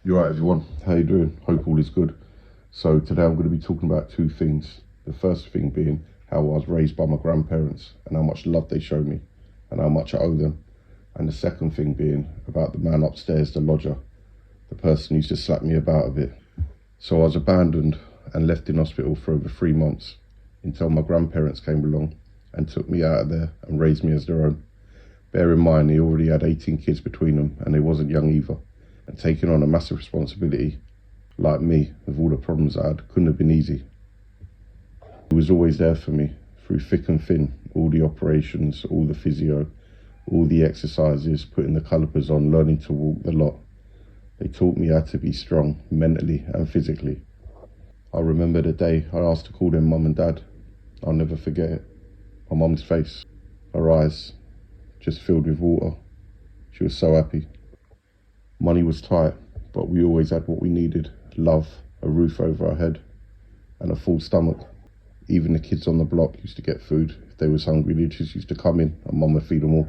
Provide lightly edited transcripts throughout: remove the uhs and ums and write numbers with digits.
You alright everyone, how you doing? Hope all is good. So today I'm going to be talking about two things. The first thing being how I was raised by my grandparents and how much love they showed me and how much I owe them. And the second thing being about the man upstairs, the lodger, the person who used to slap me about a bit. So I was abandoned and left in hospital for over 3 months until my grandparents came along and took me out of there and raised me as their own. Bear in mind, they already had 18 kids between them and they wasn't young either. And taking on a massive responsibility, like me, with all the problems I had, couldn't have been easy. He was always there for me, through thick and thin, all the operations, all the physio, all the exercises, putting the calipers on, learning to walk, the lot. They taught me how to be strong, mentally and physically. I remember the day I asked to call them mum and dad. I'll never forget it. My mum's face, her eyes, just filled with water. She was so happy. Money was tight, but we always had what we needed: love, a roof over our head, and a full stomach. Even the kids on the block used to get food. If they was hungry, they just used to come in and mum would feed them all.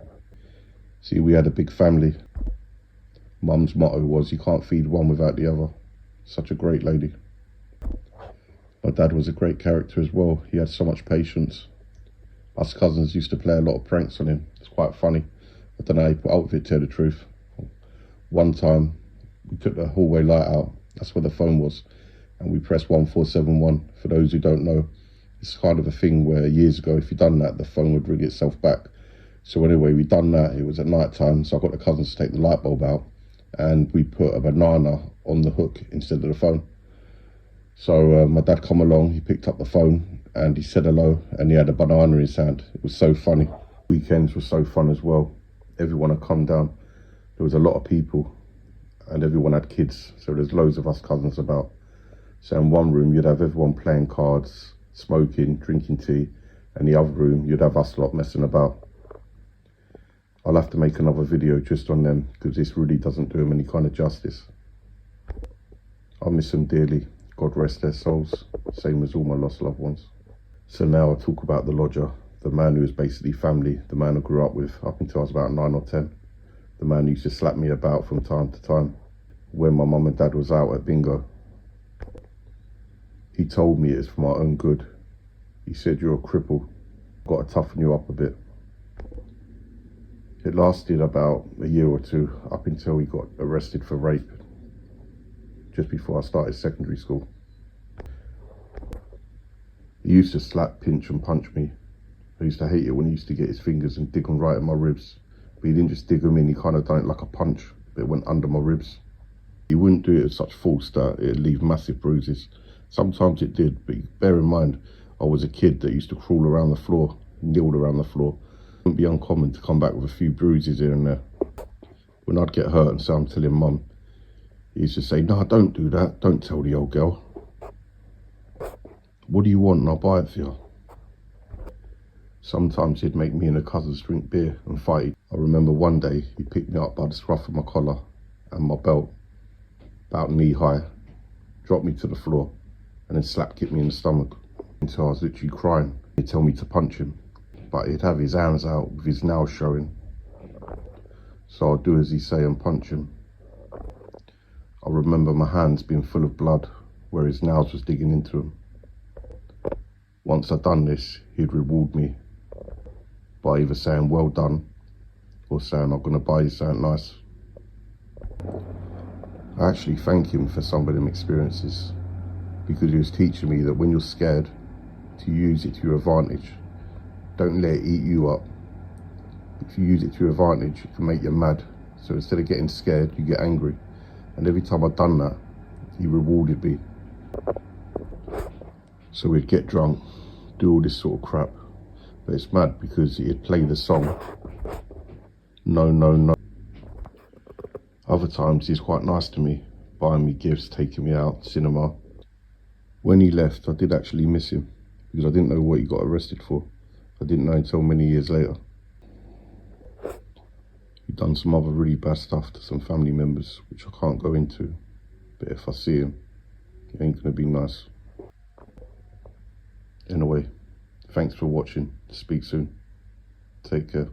See, we had a big family. Mum's motto was, you can't feed one without the other. Such a great lady. My dad was a great character as well. He had so much patience. Us cousins used to play a lot of pranks on him. It's quite funny. I don't know how he put up with it, to tell the truth. One time, we took the hallway light out. That's where the phone was. And we pressed 1471. For those who don't know, it's kind of a thing where years ago, if you done that, the phone would ring itself back. So anyway, we done that. It was at night time, so I got the cousins to take the light bulb out. And we put a banana on the hook instead of the phone. So my dad come along, he picked up the phone and he said hello and he had a banana in his hand. It was so funny. Weekends were so fun as well. Everyone had come down. There was a lot of people and everyone had kids, so there's loads of us cousins about. So in one room you'd have everyone playing cards, smoking, drinking tea, and the other room you'd have us lot messing about. I'll have to make another video just on them because this really doesn't do them any kind of justice. I miss them dearly, God rest their souls, same as all my lost loved ones. So now I'll talk about the lodger, the man who was basically family, the man I grew up with up until I was about 9 or 10. The man who used to slap me about from time to time when my mum and dad was out at bingo. He told me it's for my own good. He said, you're a cripple, got to toughen you up a bit. It lasted about a year or two, up until he got arrested for rape, just before I started secondary school. He used to slap, pinch and punch me. I used to hate it when he used to get his fingers and dig them right in my ribs. But he didn't just dig them in, he kind of done it like a punch, but it went under my ribs. He wouldn't do it with such force that it'd leave massive bruises. Sometimes it did, but bear in mind, I was a kid that used to crawl around the floor, kneel around the floor. It wouldn't be uncommon to come back with a few bruises here and there. When I'd get hurt and say I'm telling mum, he used to say, no, don't do that, don't tell the old girl. What do you want and I'll buy it for you. Sometimes he'd make me and the cousins drink beer and fight. I remember one day he picked me up by the scruff of my collar and my belt, about knee high, dropped me to the floor and then slap kicked me in the stomach until I was literally crying. He'd tell me to punch him, but he'd have his hands out with his nails showing. So I'd do as he say and punch him. I remember my hands being full of blood where his nails was digging into them. Once I'd done this, he'd reward me by either saying well done or saying I'm going to buy you something nice. I actually thank him for some of them experiences because he was teaching me that when you're scared, to use it to your advantage. Don't let it eat you up. If you use it to your advantage, it can make you mad. So instead of getting scared, you get angry. And every time I'd done that, he rewarded me. So we'd get drunk, do all this sort of crap. But it's mad because he'd play the song, No, No, No. Other times he's quite nice to me, buying me gifts, taking me out, cinema. When he left, I did actually miss him because I didn't know what he got arrested for. I didn't know until many years later. He'd done some other really bad stuff to some family members, which I can't go into. But if I see him, it ain't gonna be nice. Anyway, thanks for watching. Speak soon. Take care.